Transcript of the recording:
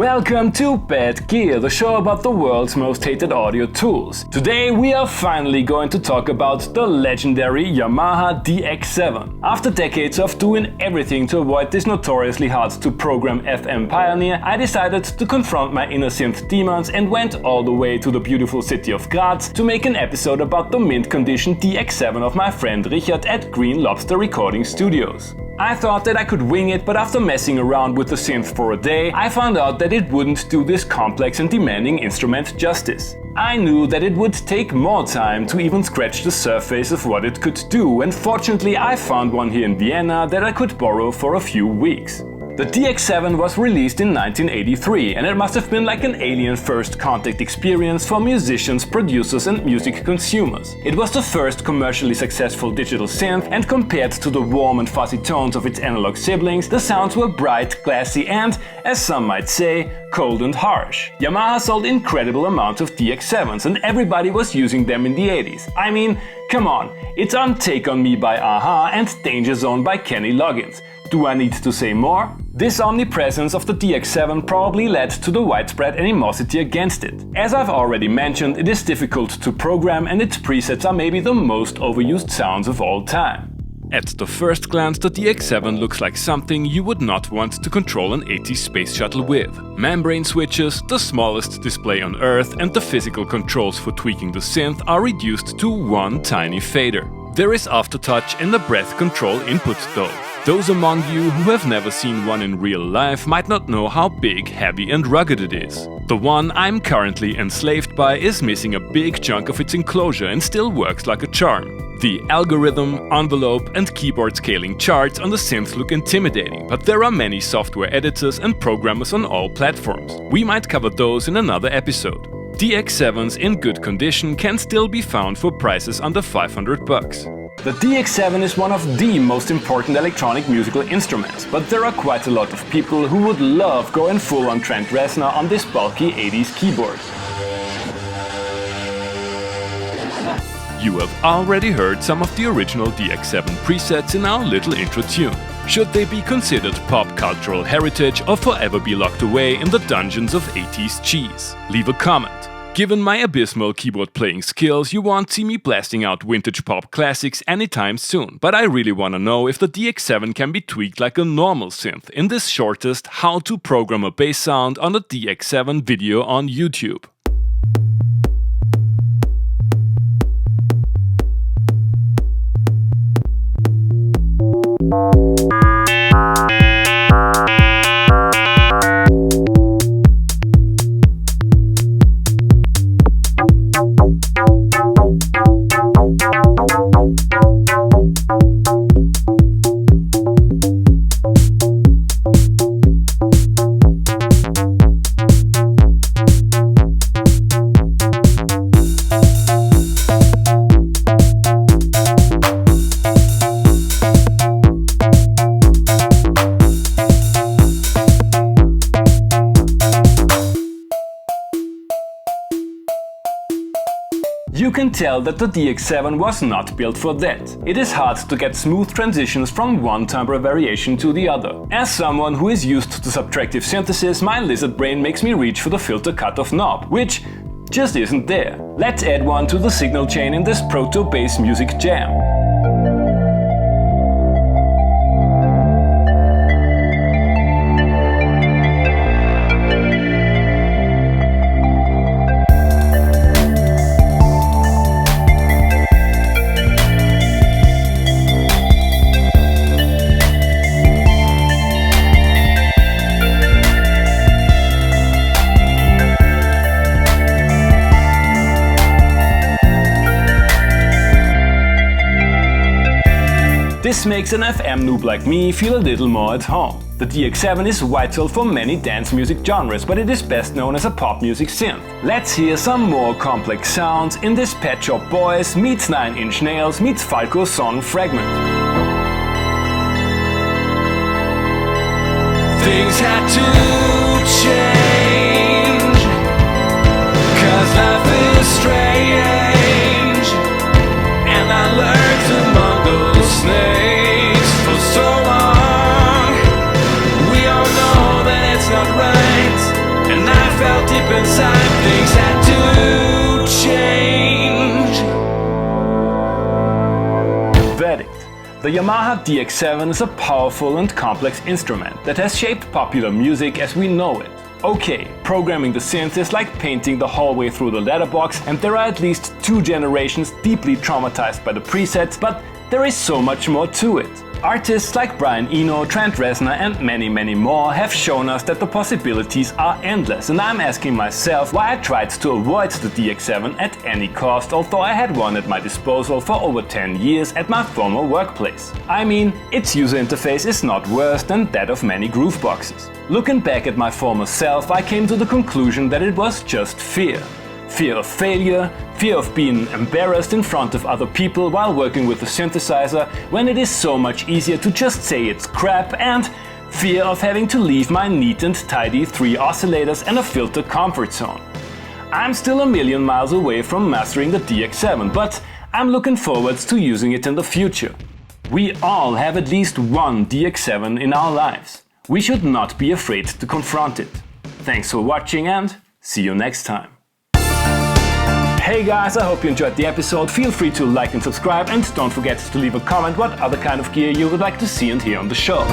Welcome to Bad Gear, the show about the world's most hated audio tools. Today we are finally going to talk about the legendary Yamaha DX7. After decades of doing everything to avoid this notoriously hard to program FM pioneer, I decided to confront my inner synth demons and went all the way to the beautiful city of Graz to make an episode about the mint condition DX7 of my friend Richard at Green Lobster Recording Studios. I thought that I could wing it, but after messing around with the synth for a day, I found out that it wouldn't do this complex and demanding instrument justice. I knew that it would take more time to even scratch the surface of what it could do, and fortunately I found one here in Vienna that I could borrow for a few weeks. The DX7 was released in 1983, and it must have been like an alien first contact experience for musicians, producers and music consumers. It was the first commercially successful digital synth, and compared to the warm and fuzzy tones of its analog siblings, the sounds were bright, classy and, as some might say, cold and harsh. Yamaha sold incredible amounts of DX7s and everybody was using them in the 80s. I mean, come on, it's on Take On Me by Aha and Danger Zone by Kenny Loggins. Do I need to say more? This omnipresence of the DX7 probably led to the widespread animosity against it. As I've already mentioned, it is difficult to program and its presets are maybe the most overused sounds of all time. At the first glance, the DX7 looks like something you would not want to control an 80s space shuttle with. Membrane switches, the smallest display on Earth, and the physical controls for tweaking the synth are reduced to one tiny fader. There is aftertouch and a breath control input though. Those among you who have never seen one in real life might not know how big, heavy and rugged it is. The one I'm currently enslaved by is missing a big chunk of its enclosure and still works like a charm. The algorithm, envelope and keyboard scaling charts on the synth look intimidating, but there are many software editors and programmers on all platforms. We might cover those in another episode. DX7s in good condition can still be found for prices under $500. The DX7 is one of the most important electronic musical instruments, but there are quite a lot of people who would love going full on Trent Reznor on this bulky 80s keyboard. You have already heard some of the original DX7 presets in our little intro tune. Should they be considered pop cultural heritage or forever be locked away in the dungeons of 80s cheese? Leave a comment. Given my abysmal keyboard playing skills, you won't see me blasting out vintage pop classics anytime soon, but I really wanna know if the DX7 can be tweaked like a normal synth in this shortest How to Program a Bass Sound on a DX7 video on YouTube. You can tell that the DX7 was not built for that. It is hard to get smooth transitions from one timbre variation to the other. As someone who is used to subtractive synthesis, my lizard brain makes me reach for the filter cutoff knob, which just isn't there. Let's add one to the signal chain in this proto-bass music jam. This makes an FM noob like me feel a little more at home. The DX7 is vital for many dance music genres, but it is best known as a pop music synth. Let's hear some more complex sounds in this Pet Shop Boys meets 9 Inch Nails meets Falco Son fragment. Things had to change, 'cause life is strange, and I learned to mumble snakes for so long. We all know that it's not right. inside, things had to change. Verdict. The Yamaha DX7 is a powerful and complex instrument that has shaped popular music as we know it. Okay, programming the synth is like painting the hallway through the letterbox, and there are at least 2 generations deeply traumatized by the presets, but there is so much more to it. Artists like Brian Eno, Trent Reznor and many more have shown us that the possibilities are endless, and I'm asking myself why I tried to avoid the DX7 at any cost, although I had one at my disposal for over 10 years at my former workplace. I mean, its user interface is not worse than that of many grooveboxes. Looking back at my former self, I came to the conclusion that it was just fear. Fear of failure, fear of being embarrassed in front of other people while working with a synthesizer when it is so much easier to just say it's crap, and fear of having to leave my neat and tidy 3 oscillators and a filter comfort zone. I'm still a million miles away from mastering the DX7, but I'm looking forward to using it in the future. We all have at least one DX7 in our lives. We should not be afraid to confront it. Thanks for watching and see you next time. Hey guys, I hope you enjoyed the episode. Feel free to like and subscribe, and don't forget to leave a comment what other kind of gear you would like to see and hear on the show.